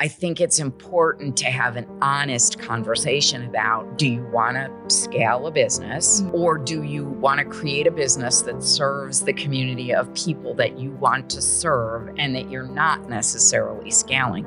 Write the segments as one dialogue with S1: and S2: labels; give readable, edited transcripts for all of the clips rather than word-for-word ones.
S1: I think it's important to have an honest conversation about, do you want to scale a business or do you want to create a business that serves the community of people that you want to serve and that you're not necessarily scaling?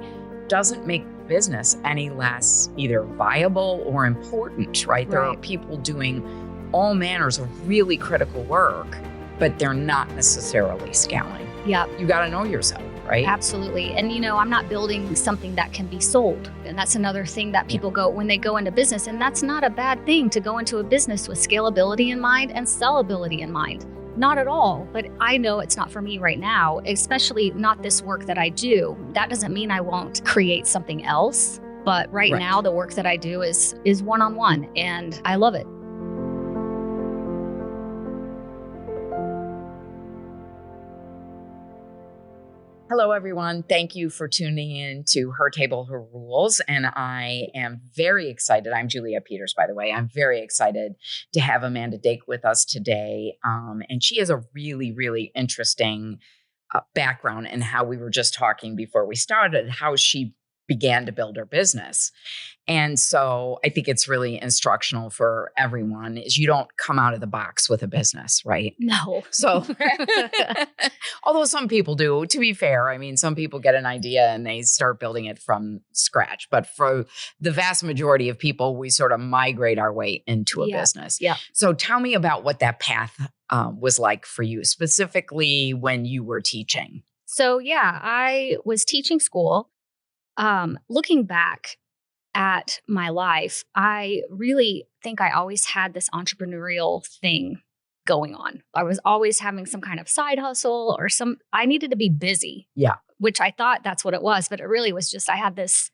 S1: Doesn't make business any less either viable or important, right? There are people doing all manners of really critical work, but they're not necessarily scaling.
S2: Yep.
S1: You got to know yourself, right?
S2: Absolutely. And, I'm not building something that can be sold. And that's another thing that people go when they go into business. And that's not a bad thing to go into a business with scalability in mind and sellability in mind. Not at all. But I know it's not for me right now, especially not this work that I do. That doesn't mean I won't create something else. But right now, the work that I do is one-on-one, and I love it.
S1: Hello, everyone. Thank you for tuning in to Her Table, Her Rules. And I am very excited. I'm Juliet Peters, by the way. I'm very excited to have Amanda Dake with us today. And she has a really, really interesting background in how we were just talking before we started, how she began to build her business. And so I think it's really instructional for everyone is you don't come out of the box with a business, right?
S2: No.
S1: So, although some people do, to be fair, I mean, some people get an idea and they start building it from scratch. But for the vast majority of people, we sort of migrate our way into a business.
S2: Yeah.
S1: So tell me about what that path was like for you, specifically when you were teaching.
S2: So, I was teaching school. Looking back at my life, I really think I always had this entrepreneurial thing going on. I was always having some kind of side hustle or I needed to be busy.
S1: Yeah.
S2: Which I thought that's what it was, but it really was just, I had this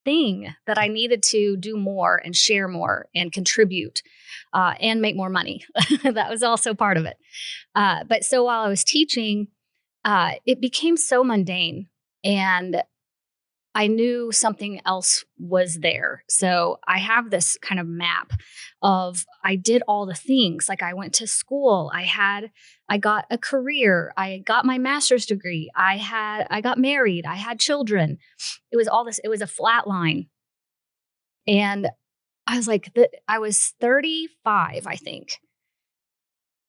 S2: thing that I needed to do more and share more and contribute and make more money. That was also part of it. But so while I was teaching, it became so mundane, and I knew something else was there. So I have this kind of map of, I did all the things. Like I went to school, I got a career, I got my master's degree, I got married, I had children. It was all this, it was a flat line. And I was like, I was 35, I think,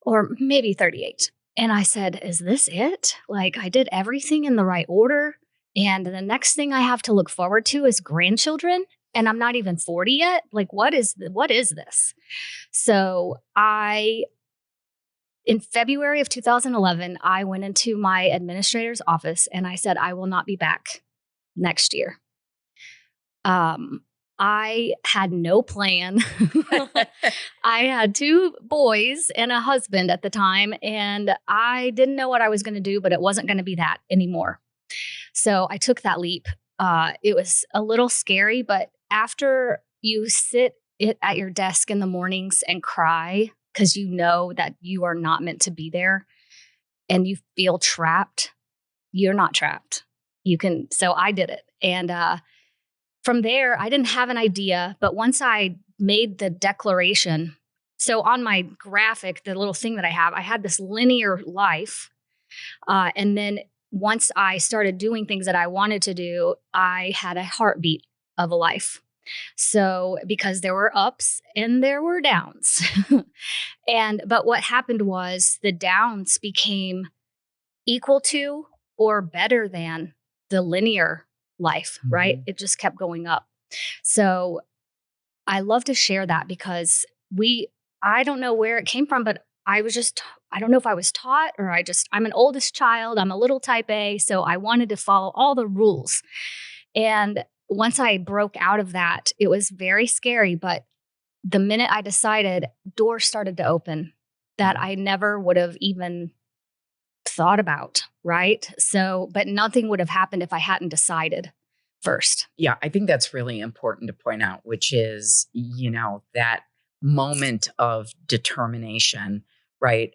S2: or maybe 38. And I said, is this it? Like I did everything in the right order. And the next thing I have to look forward to is grandchildren. And I'm not even 40 yet. Like, what is this? So in February of 2011, I went into my administrator's office and I said, I will not be back next year. I had no plan. I had 2 boys and a husband at the time, and I didn't know what I was going to do, but it wasn't going to be that anymore. So I took that leap. It was a little scary, but after you sit at your desk in the mornings and cry because you know that you are not meant to be there and you feel trapped, you're not trapped. So I did it. And from there, I didn't have an idea, but once I made the declaration, so on my graphic, the little thing that I had this linear life. And then once I started doing things that I wanted to do, I had a heartbeat of a life. So because there were ups and there were downs. But what happened was the downs became equal to or better than the linear life, right? It just kept going up. So I love to share that because I don't know where it came from, but I don't know if I was taught or I'm an oldest child. I'm a little type A. So I wanted to follow all the rules. And once I broke out of that, it was very scary. But the minute I decided, doors started to open that I never would have even thought about. Right. So, but nothing would have happened if I hadn't decided first.
S1: Yeah. I think that's really important to point out, which is, that moment of determination, right?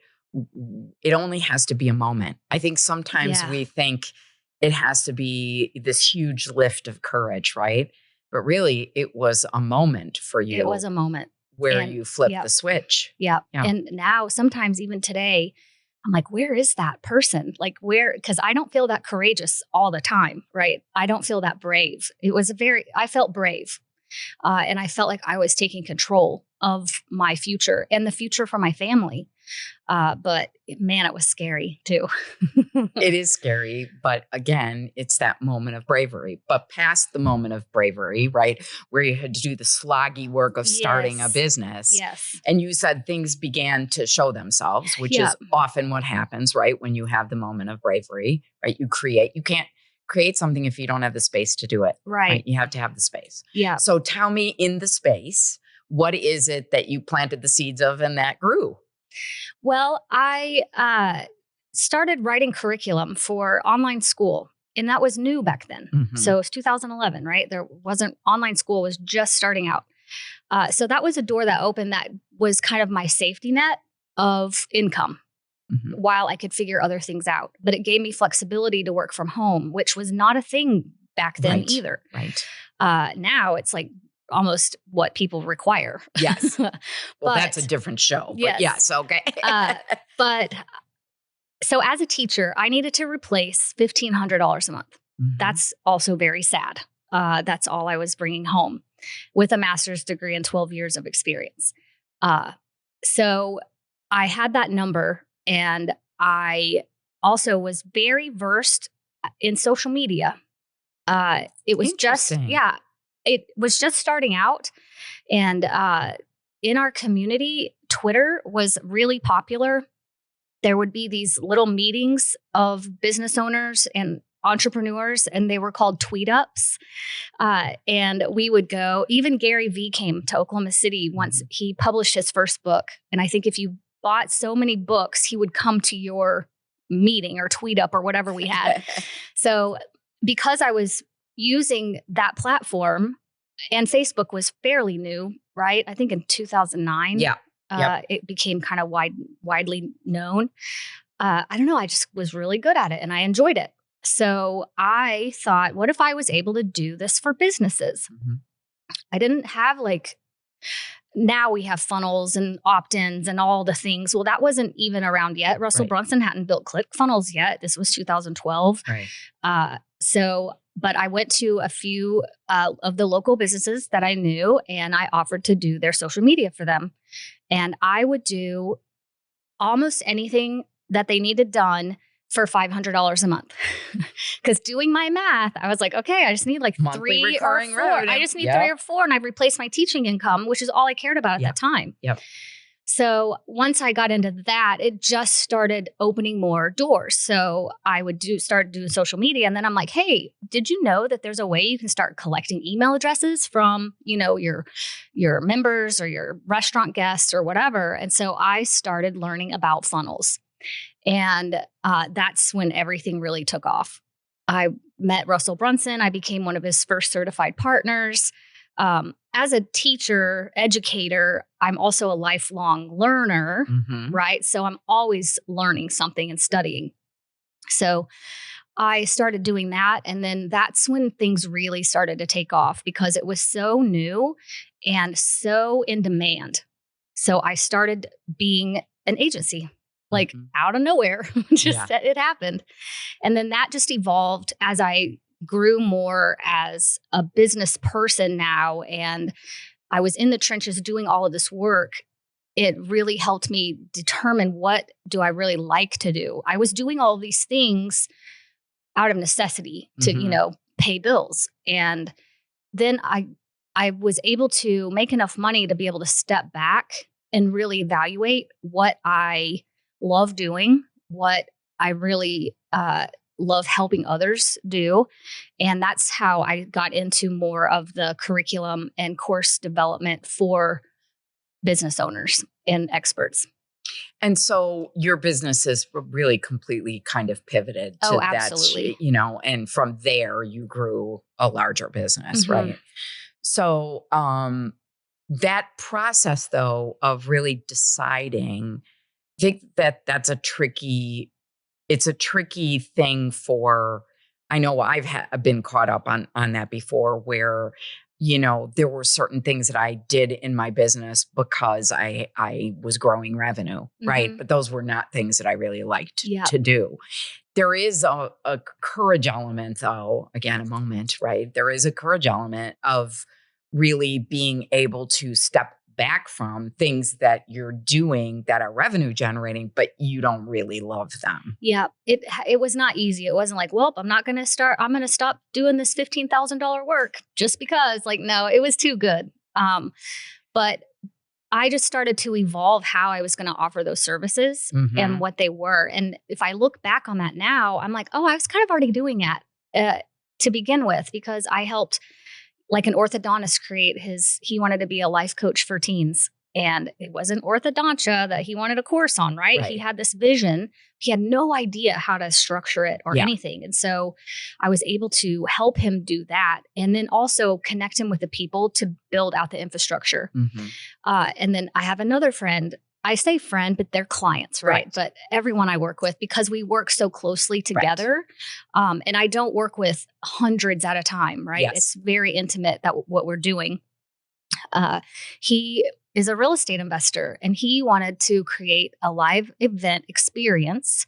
S1: It only has to be a moment. I think sometimes we think it has to be this huge lift of courage, right? But really, it was a moment for you.
S2: It was a moment
S1: where you flipped the switch.
S2: Yeah. And now, sometimes even today, I'm like, where is that person? Like because I don't feel that courageous all the time, right? I don't feel that brave. I felt brave. And I felt like I was taking control of my future and the future for my family. But man, it was scary too.
S1: It is scary, but again, it's that moment of bravery. But past the moment of bravery, right, where you had to do the sloggy work of starting a business.
S2: Yes.
S1: And you said things began to show themselves, which is often what happens, right, when you have the moment of bravery, right? You can't create something if you don't have the space to do it.
S2: Right.
S1: You have to have the space.
S2: Yeah.
S1: So tell me, in the space, what is it that you planted the seeds of and that grew?
S2: Well, I started writing curriculum for online school, and that was new back then.
S1: Mm-hmm.
S2: So it was 2011, right? Online school was just starting out. So that was a door that opened that was kind of my safety net of income while I could figure other things out. But it gave me flexibility to work from home, which was not a thing back then either.
S1: Right.
S2: Now it's like almost what people require.
S1: Yes. Well, that's a different show. But yes. Okay.
S2: But so as a teacher, I needed to replace $1,500 a month.
S1: Mm-hmm.
S2: That's also very sad. That's all I was bringing home with a master's degree and 12 years of experience. So I had that number, and I also was very versed in social media. It was it was just starting out. And in our community, Twitter was really popular. There would be these little meetings of business owners and entrepreneurs, and they were called tweet ups. And we would go, even Gary Vee came to Oklahoma City once. He published his first book. And I think if you bought so many books, he would come to your meeting or tweet up or whatever we had. So because I was using that platform, and Facebook was fairly new, right? I think in 2009.
S1: Yeah.
S2: It became kind of widely known. I don't know. I just was really good at it and I enjoyed it. So I thought, what if I was able to do this for businesses? Mm-hmm. I didn't have now we have funnels and opt-ins and all the things. Well, that wasn't even around yet. Russell Brunson hadn't built ClickFunnels yet. This was 2012.
S1: Right.
S2: But I went to a few of the local businesses that I knew, and I offered to do their social media for them. And I would do almost anything that they needed done for $500 a month. Because doing my math, I was like, okay, I just need
S1: monthly
S2: 3 or 4.
S1: Revenue.
S2: I just need 3 or 4, and I've replaced my teaching income, which is all I cared about at that time.
S1: Yep.
S2: So once I got into that, it just started opening more doors. So I would start doing social media. And then I'm like, hey, did you know that there's a way you can start collecting email addresses from, your members or your restaurant guests or whatever? And so I started learning about funnels. And that's when everything really took off. I met Russell Brunson. I became one of his first certified partners. As a teacher, educator, I'm also a lifelong learner, right? So I'm always learning something and studying. So I started doing that. And then that's when things really started to take off because it was so new and so in demand. So I started being an agency, out of nowhere. It happened. And then that just evolved as I grew more as a business person now, and I was in the trenches doing all of this work. It really helped me determine what do I really like to do. I was doing all of these things out of necessity to, pay bills. And then I was able to make enough money to be able to step back and really evaluate what I love doing, what I really love helping others do. And that's how I got into more of the curriculum and course development for business owners and experts.
S1: And so your business is really completely kind of pivoted to
S2: absolutely.
S1: that, and from there you grew a larger business, right? So that process though of really deciding, I think that's it's a tricky thing I know I've been caught up on that before where there were certain things that I did in my business because I was growing revenue, right?
S2: Mhm.
S1: But those were not things that I really liked
S2: Yeah.
S1: to do. There is a courage element, though, again, a moment, right? There is a courage element of really being able to step back from things that you're doing that are revenue generating, but you don't really love them.
S2: Yeah. It was not easy. It wasn't like, well, I'm going to stop doing this $15,000 work just because. Like, no, it was too good. But I just started to evolve how I was going to offer those services and what they were. And if I look back on that now, I'm like, oh, I was kind of already doing that to begin with, because I helped like an orthodontist he wanted to be a life coach for teens. And it wasn't orthodontia that he wanted a course on, right? He had this vision. He had no idea how to structure it or anything. And so I was able to help him do that, and then also connect him with the people to build out the infrastructure. And then I have another friend. I say friend, but they're clients, right? But everyone I work with, because we work so closely together, and I don't work with hundreds at a time, right? It's very intimate what we're doing. He is a real estate investor, and he wanted to create a live event experience.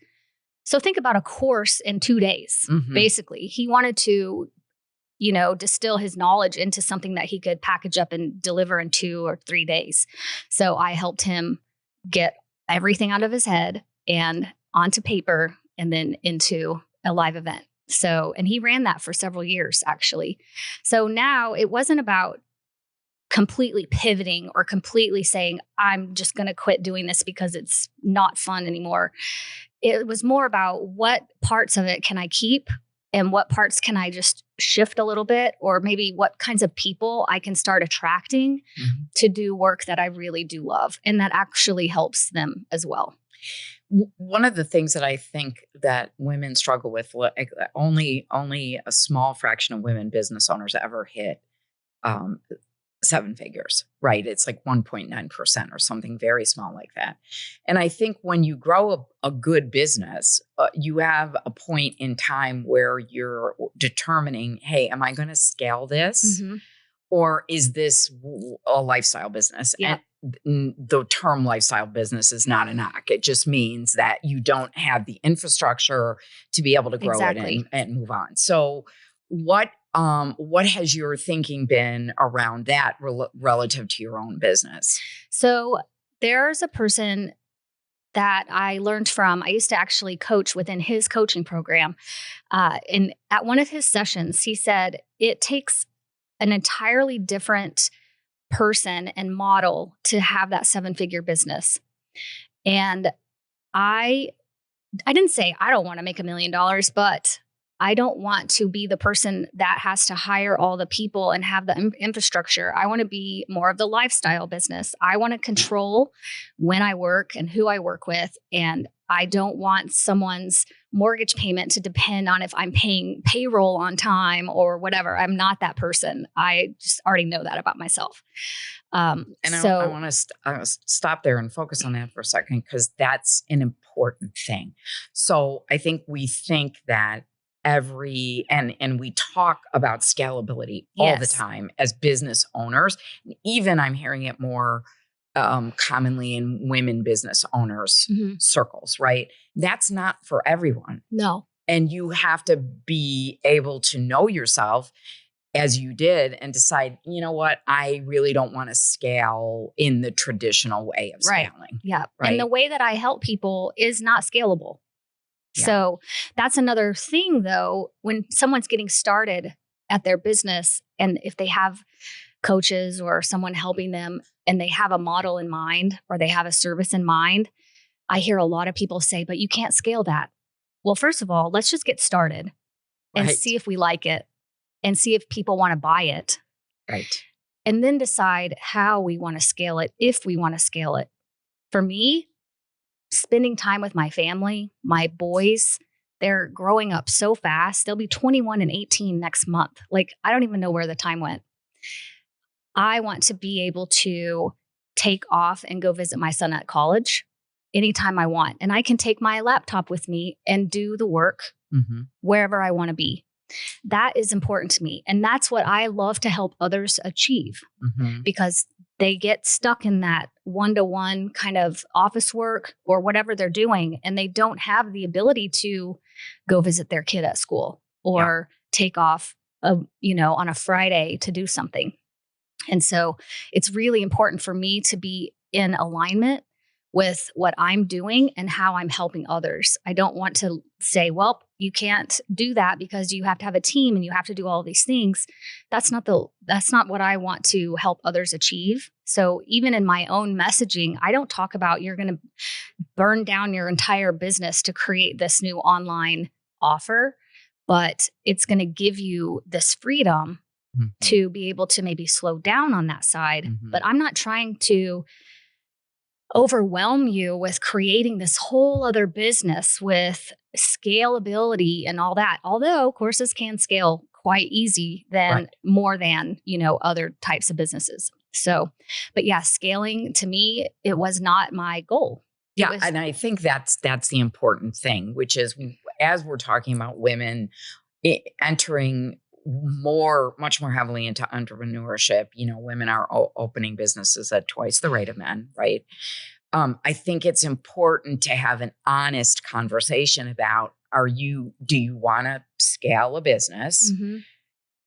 S2: So think about a course in 2 days, basically. He wanted to, distill his knowledge into something that he could package up and deliver in 2 or 3 days. So I helped him get everything out of his head and onto paper and then into a live event. So, and he ran that for several years, actually. So now it wasn't about completely pivoting or completely saying, I'm just going to quit doing this because it's not fun anymore. It was more about what parts of it can I keep and what parts can I just shift a little bit, or maybe what kinds of people I can start attracting to do work that I really do love and that actually helps them as well.
S1: One of the things that I think that women struggle with, only a small fraction of women business owners ever hit 7 figures, right? It's like 1.9% or something very small like that. And I think when you grow a good business, you have a point in time where you're determining, hey, am I going to scale this? Or is this a lifestyle business?
S2: Yeah.
S1: And the term lifestyle business is not a knock. It just means that you don't have the infrastructure to be able to grow it and move on. So what has your thinking been around that relative to your own business?
S2: So there's a person that I learned from. I used to actually coach within his coaching program. And at one of his sessions, he said, it takes an entirely different person and model to have that 7-figure business. And I didn't say I don't want to make $1 million, but I don't want to be the person that has to hire all the people and have the infrastructure. I want to be more of the lifestyle business. I want to control when I work and who I work with. And I don't want someone's mortgage payment to depend on if I'm paying payroll on time or whatever. I'm not that person. I just already know that about myself.
S1: I want to stop there and focus on that for a second, because that's an important thing. So I think we think that and we talk about scalability all the time as business owners. Even I'm hearing it more commonly in women business owners circles, right? That's not for everyone.
S2: No.
S1: And you have to be able to know yourself as you did and decide, you know what, I really don't want to scale in the traditional way of scaling.
S2: Yeah.
S1: Right?
S2: And the way that I help people is not scalable. Yeah. So that's another thing, though, when someone's getting started at their business, and if they have coaches or someone helping them and they have a model in mind or they have a service in mind, I hear a lot of people say, but you can't scale that. Well, first of all, let's just get started and see if we like it and see if people want to buy it.
S1: Right.
S2: And then decide how we want to scale it, if we want to scale it. For me, spending time with my family, my boys, they're growing up so fast. They'll be 21 and 18 next month. Like, I don't even know where the time went. I want to be able to take off and go visit my son at college anytime I want. And I can take my laptop with me and do the work wherever I want to be. That is important to me. And that's what I love to help others achieve, because they get stuck in that one-to-one kind of office work or whatever they're doing, and they don't have the ability to go visit their kid at school or take off, on a Friday to do something. And so it's really important for me to be in alignment with what I'm doing and how I'm helping others. I don't want to say, well, you can't do that because you have to have a team and you have to do all these things. That's not what I want to help others achieve. So even in my own messaging, I don't talk about you're going to burn down your entire business to create this new online offer, but it's going to give you this freedom to be able to maybe slow down on that side. But I'm not trying to overwhelm you with creating this whole other business with scalability and all that. Although courses can scale quite easy more than, other types of businesses. So, but yeah, scaling to me, it was not my goal.
S1: Yeah. And I think that's the important thing, which is as we're talking about women entering much more heavily into entrepreneurship, women are opening businesses at twice the rate of men, right? I think it's important to have an honest conversation about, do you want to scale a business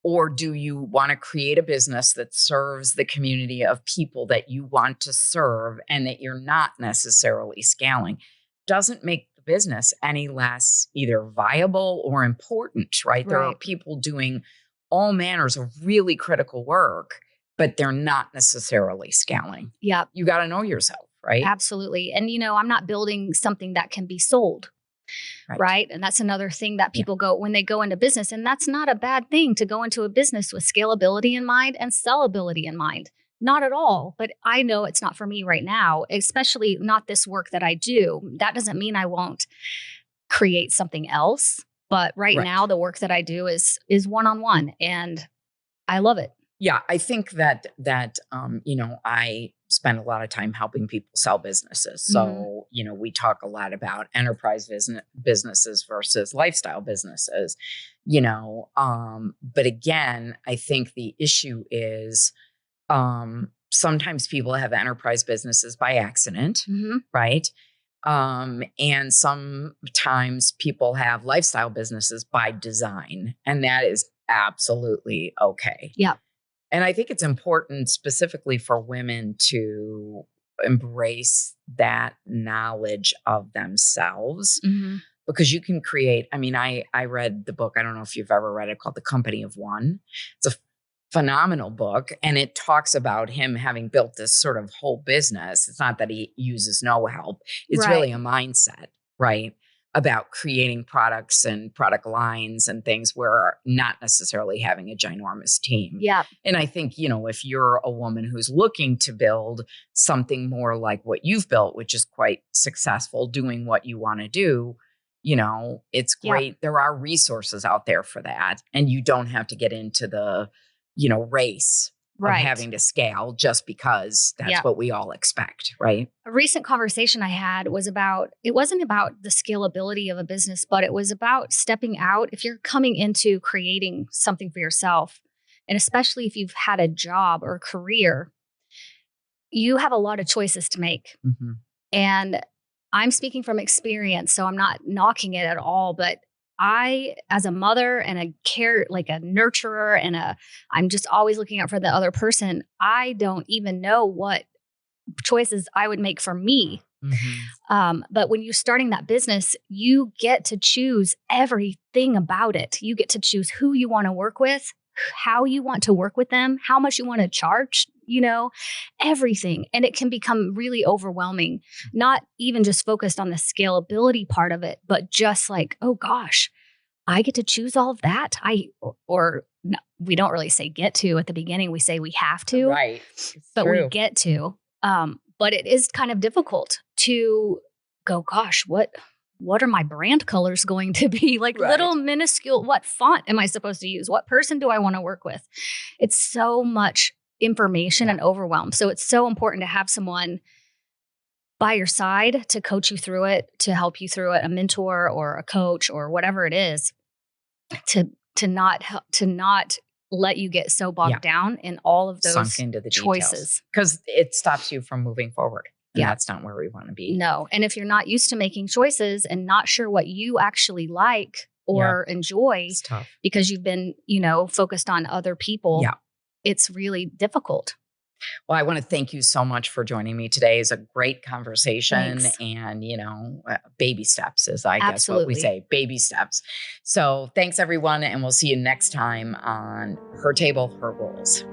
S1: or do you want to create a business that serves the community of people that you want to serve and that you're not necessarily scaling? Doesn't make the business any less either viable or important, right? There are people doing all manners of really critical work, but they're not necessarily scaling.
S2: Yeah.
S1: You got to know yourself, right?
S2: Absolutely. And, I'm not building something that can be sold. Right. And that's another thing that people go when they go into business. And that's not a bad thing to go into a business with scalability in mind and sellability in mind. Not at all. But I know it's not for me right now, especially not this work that I do. That doesn't mean I won't create something else. But right now, the work that I do is one-on-one, and I love it.
S1: Yeah, I think that I spend a lot of time helping people sell businesses. So, we talk a lot about enterprise businesses versus lifestyle businesses, but again, I think the issue is sometimes people have enterprise businesses by accident, right? And sometimes people have lifestyle businesses by design, and that is absolutely okay.
S2: Yeah.
S1: And I think it's important specifically for women to embrace that knowledge of themselves because you can create, I read the book, I don't know if you've ever read it, called The Company of One. It's a phenomenal book. And it talks about him having built this sort of whole business. It's not that he uses no help. It's really a mindset, right? About creating products and product lines and things where not necessarily having a ginormous team.
S2: Yeah.
S1: And I think, if you're a woman who's looking to build something more like what you've built, which is quite successful, doing what you want to do, it's great. Yeah. There are resources out there for that. And you don't have to get into the, race of having to scale just because that's what we all expect, right?
S2: A recent conversation I had was it wasn't about the scalability of a business, but it was about stepping out. If you're coming into creating something for yourself, and especially if you've had a job or a career, you have a lot of choices to make. And I'm speaking from experience, so I'm not knocking it at all, but I, as a mother and a nurturer and I'm just always looking out for the other person. I don't even know what choices I would make for me. But when you're starting that business, you get to choose everything about it. You get to choose who you want to work with, how you want to work with them, how much you want to charge, everything. And it can become really overwhelming, not even just focused on the scalability part of it, but just like, oh gosh, I get to choose all of that. No, we don't really say get to at the beginning. We say we have to,
S1: right?
S2: But we get to. But it is kind of difficult to go, gosh, what are my brand colors going to be? Little minuscule, what font am I supposed to use? What person do I want to work with? It's so much information and overwhelm. So it's so important to have someone by your side to coach you through it, to help you through it, a mentor or a coach or whatever it is, to to not let you get so bogged down in all of those
S1: sunk into the
S2: choices,
S1: because it stops you from moving forward. And
S2: Yeah.
S1: that's not where we want to be.
S2: No. And if you're not used to making choices and not sure what you actually like or enjoy
S1: It's tough.
S2: because you've been, focused on other people, it's really difficult.
S1: Well, I want to thank you so much for joining me today. It's a great conversation.
S2: Thanks.
S1: And, baby steps is, I guess, what we
S2: Absolutely.
S1: say, baby steps. So thanks, everyone. And we'll see you next time on Her Table, Her Rules.